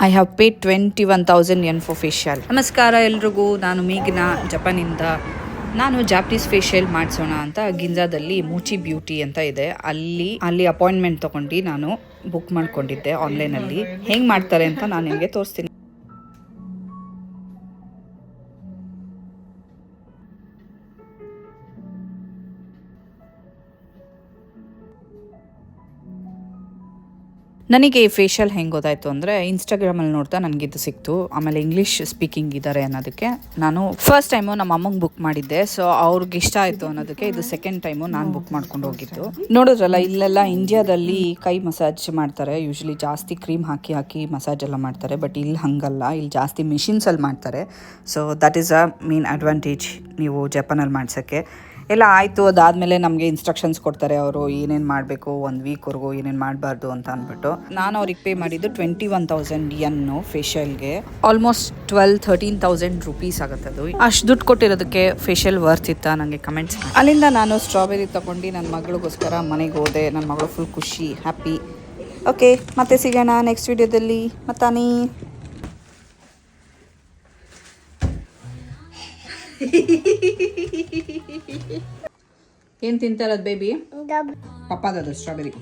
I have paid 21,000 yen for facial. ನಮಸ್ಕಾರ ಎಲ್ರಿಗೂ, ನಾನು ಮೇಘನಾ ಜಪಾನಿಂದ. ನಾನು ಜಾಪನೀಸ್ ಫೇಶಿಯಲ್ ಮಾಡಿಸೋಣ ಅಂತ ಗಿಂಜಾದಲ್ಲಿ ಮೂಚಿ ಬ್ಯೂಟಿ ಅಂತ ಇದೆ, ಅಲ್ಲಿ ಅಪಾಯಿಂಟ್ಮೆಂಟ್ ತೊಗೊಂಡು ನಾನು ಬುಕ್ ಮಾಡ್ಕೊಂಡಿದ್ದೆ ಆನ್ಲೈನಲ್ಲಿ. ಹೆಂಗೆ ಮಾಡ್ತಾರೆ ಅಂತ ನಾನು ನಿಮಗೆ ತೋರಿಸ್ತೀನಿ. ನನಗೆ ಈ ಫೇಶಿಯಲ್ ಹೆಂಗೆ ಗೊತ್ತಾಯಿತು ಅಂದರೆ, ಇನ್ಸ್ಟಾಗ್ರಾಮಲ್ಲಿ ನೋಡ್ತಾ ನನಗಿದು ಸಿಕ್ತು. ಆಮೇಲೆ ಇಂಗ್ಲೀಷ್ ಸ್ಪೀಕಿಂಗ್ ಇದ್ದಾರೆ ಅನ್ನೋದಕ್ಕೆ ನಾನು ಫಸ್ಟ್ ಟೈಮು ನಮ್ಮ ಅಮ್ಮಂಗೆ ಬುಕ್ ಮಾಡಿದ್ದೆ. ಸೊ ಅವ್ರಿಗೆ ಇಷ್ಟ ಆಯಿತು ಅನ್ನೋದಕ್ಕೆ ಇದು ಸೆಕೆಂಡ್ ಟೈಮು ನಾನು ಬುಕ್ ಮಾಡ್ಕೊಂಡು ಹೋಗಿದ್ದು. ನೋಡಿದ್ರಲ್ಲ, ಇಲ್ಲೆಲ್ಲ ಇಂಡಿಯಾದಲ್ಲಿ ಕೈ ಮಸಾಜ್ ಮಾಡ್ತಾರೆ, ಯೂಶ್ವಲಿ ಜಾಸ್ತಿ ಕ್ರೀಮ್ ಹಾಕಿ ಮಸಾಜ್ ಎಲ್ಲ ಮಾಡ್ತಾರೆ. ಬಟ್ ಇಲ್ಲಿ ಹಂಗಲ್ಲ, ಇಲ್ಲಿ ಜಾಸ್ತಿ ಮಿಷಿನ್ಸಲ್ಲಿ ಮಾಡ್ತಾರೆ. So that is a main advantage ನೀವು ಜಪಾನಲ್ಲಿ ಮಾಡ್ಸೋಕ್ಕೆ. ಎಲ್ಲ ಆಯಿತು, ಅದಾದಮೇಲೆ ನಮಗೆ ಇನ್ಸ್ಟ್ರಕ್ಷನ್ಸ್ ಕೊಡ್ತಾರೆ ಅವರು, ಏನೇನು ಮಾಡಬೇಕು, ಒಂದು ವೀಕ್ವರೆಗೂ ಏನೇನು ಮಾಡಬಾರ್ದು ಅಂತ ಅಂದ್ಬಿಟ್ಟು. ನಾನು ಅವ್ರಿಗೆ ಪೇ ಮಾಡಿದ್ದು 21,000 yen ಫೇಶಿಯಲ್ಗೆ. ಆಲ್ಮೋಸ್ಟ್ 12,000-13,000 ರೂಪೀಸ್ ಆಗುತ್ತೆ ಅದು. ಅಷ್ಟು ದುಡ್ಡು ಕೊಟ್ಟಿರೋದಕ್ಕೆ ಫೇಶಿಯಲ್ ವರ್ತ್ ಇತ್ತಾ ನನಗೆ ಕಮೆಂಟ್ಸ್. ಅಲ್ಲಿಂದ ನಾನು ಸ್ಟ್ರಾಬೆರಿ ತೊಗೊಂಡು ನನ್ನ ಮಗಳಿಗೋಸ್ಕರ ಮನೆಗೆ ಹೋದೆ. ನನ್ನ ಮಗಳು ಫುಲ್ ಖುಷಿ, ಹ್ಯಾಪಿ. ಓಕೆ, ಮತ್ತೆ ಸಿಗೋಣ ನೆಕ್ಸ್ಟ್ ವಿಡಿಯೋದಲ್ಲಿ. ಮತ್ತಾನಿ ಏನು ತಿಂತಾರದು ಬೇಬಿ? ಪಪ್ಪಾದದು ಸ್ಟ್ರಾಬೆರಿ.